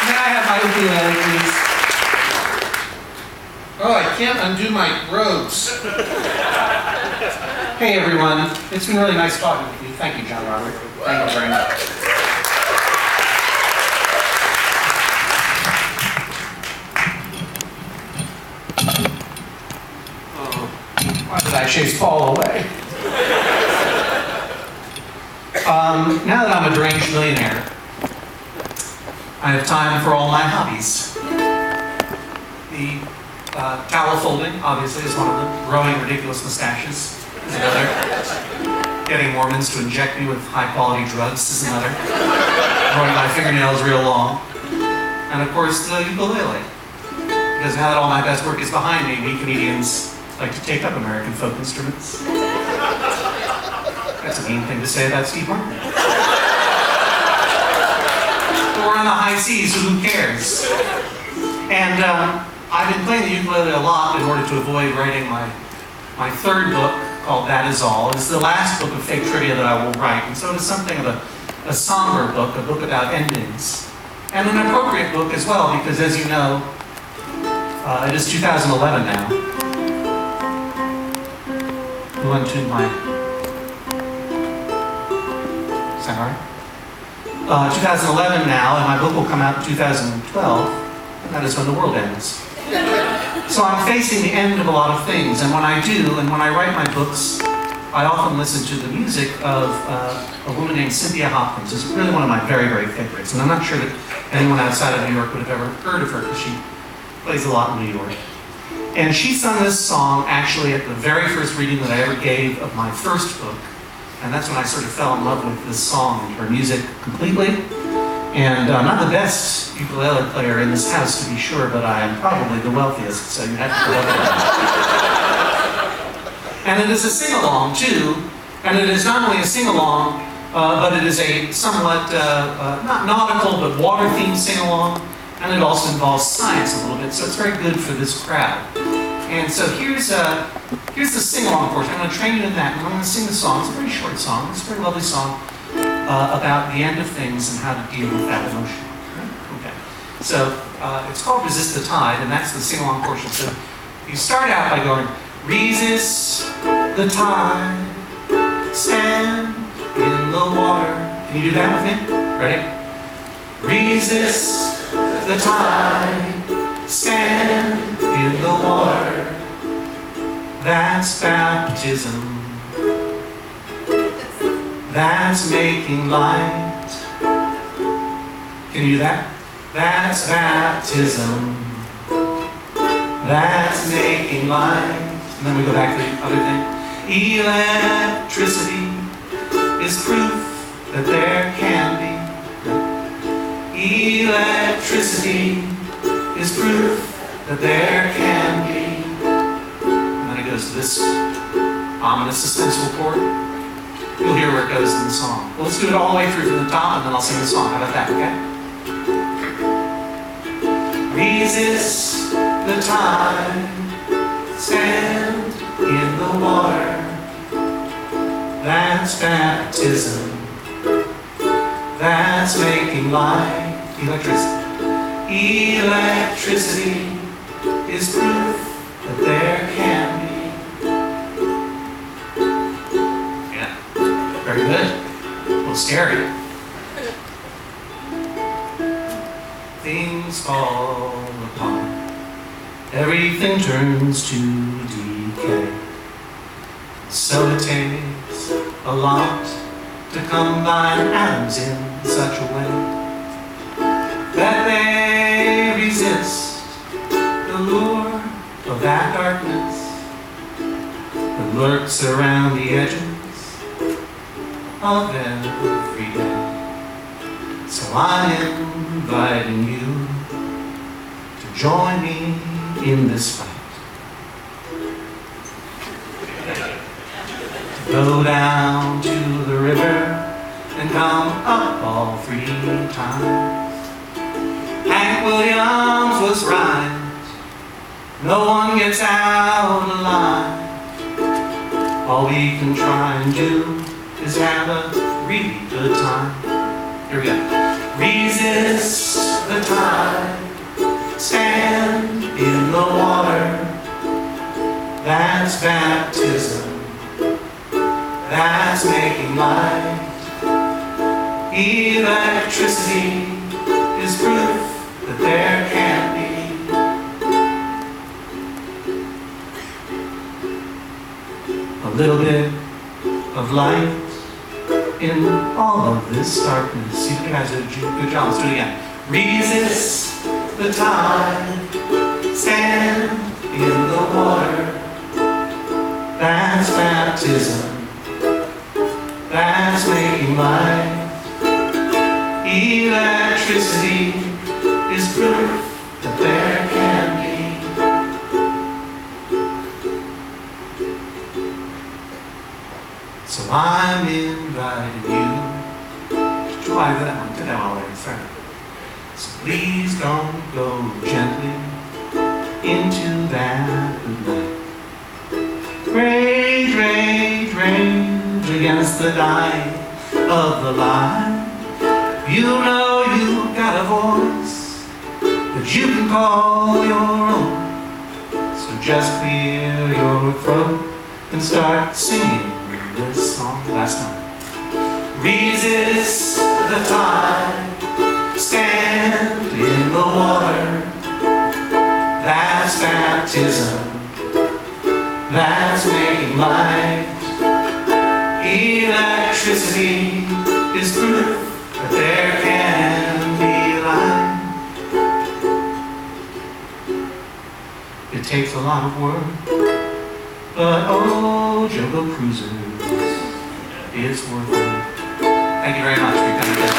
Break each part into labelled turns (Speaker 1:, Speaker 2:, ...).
Speaker 1: May I have my ukulele, please?
Speaker 2: Oh, I can't undo my robes.
Speaker 1: Hey, everyone. It's been really nice talking with you. Thank you, John Robert. Thank you very much. Oh, why did I chase Paul away? Now that I'm a deranged millionaire, I have time for all my hobbies. The towel folding, obviously, is one of them. Growing ridiculous mustaches is another. Getting Mormons to inject me with high-quality drugs is another. Growing my fingernails real long. And, of course, the ukulele. Because now that all my best work is behind me, we comedians like to take up American folk instruments. That's a mean thing to say about Steve Martin. But we're on the high seas, so who cares? And I've been playing the ukulele a lot in order to avoid writing my third book, called That Is All. It's the last book of fake trivia that I will write, and so it is something of a somber book, a book about endings. And an appropriate book as well, because as you know, it is 2011 now. Who untuned my... Is that all right? 2011 now, and my book will come out in 2012, and that is when the world ends. So I'm facing the end of a lot of things, and when I do, and when I write my books, I often listen to the music of a woman named Cynthia Hopkins. It's really one of my very, very favorites, and I'm not sure that anyone outside of New York would have ever heard of her, because she plays a lot in New York. And she sung this song actually at the very first reading that I ever gave of my first book, and that's when I sort of fell in love with this song and her music completely. And I'm not the best ukulele player in this house, to be sure, but I am probably the wealthiest, so you have to love it. And it is a sing-along, too, and it is not only a sing-along, but it is a somewhat, not nautical, but water-themed sing-along, and it also involves science a little bit, so it's very good for this crowd. And so here's the sing-along portion. I'm going to train you in that, and I'm going to sing the song. It's a very short song. It's a very lovely song. About the end of things and how to deal with that emotion. Okay. So it's called Resist the Tide, and that's the sing-along portion. So you start out by going, resist the tide, stand in the water. Can you do that with me? Ready? Resist the tide, stand in the water. That's baptism. That's making light. Can you do that? That's baptism. That's making light. And then we go back to the other thing. Electricity is proof that there can be. Electricity is proof that there can be. And then it goes to this ominous suspenseful chord. You'll hear where it goes in the song. Well, let's do it all the way through from the top, and then I'll sing the song. How about that, okay? Resist the tide, stand in the water. That's baptism. That's making light. Electricity. Electricity is proof that there can be. Very good. A little scary. Things fall apart. Everything turns to decay. So it takes a lot to combine atoms in such a way that they resist the lure of that darkness that lurks around the edges of every day. So I'm inviting you to join me in this fight. To go down to the river and come up all 3 times. Hank Williams was right. No one gets out alive. All we can try and do is have a really good time. Here we go. Resist the the tide, stand in the water. That's baptism, that's making light. Electricity is proof that there can be a little bit of light in all of this darkness. You guys did a good job. Let's do it again. Resist the tide, stand in the water. That's baptism, that's making light. Electricity is proof that there can be. So I'm inviting you to try that one. Did that one already, sorry. So please don't go gently into that night. Rage, rage, rage against the dying of the light. You know you've got a voice that you can call your own. So just clear your throat and start singing this song. Last time. Resist the tide, stand in the water. That's baptism, that's making light. Electricity is proof that there can be light. It takes a lot of work, but oh, JoCo Cruisers, it's worth it. Thank you very much for coming in.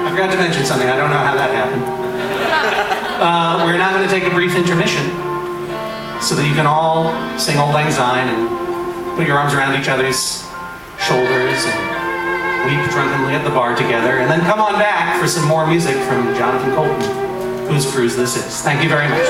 Speaker 1: I forgot to mention something. I don't know how that happened. We're now going to take a brief intermission so that you can all sing Old Lang Syne and put your arms around each other's shoulders and weep drunkenly at the bar together, and then come on back for some more music from Jonathan Colton, whose cruise this is. Thank you very much.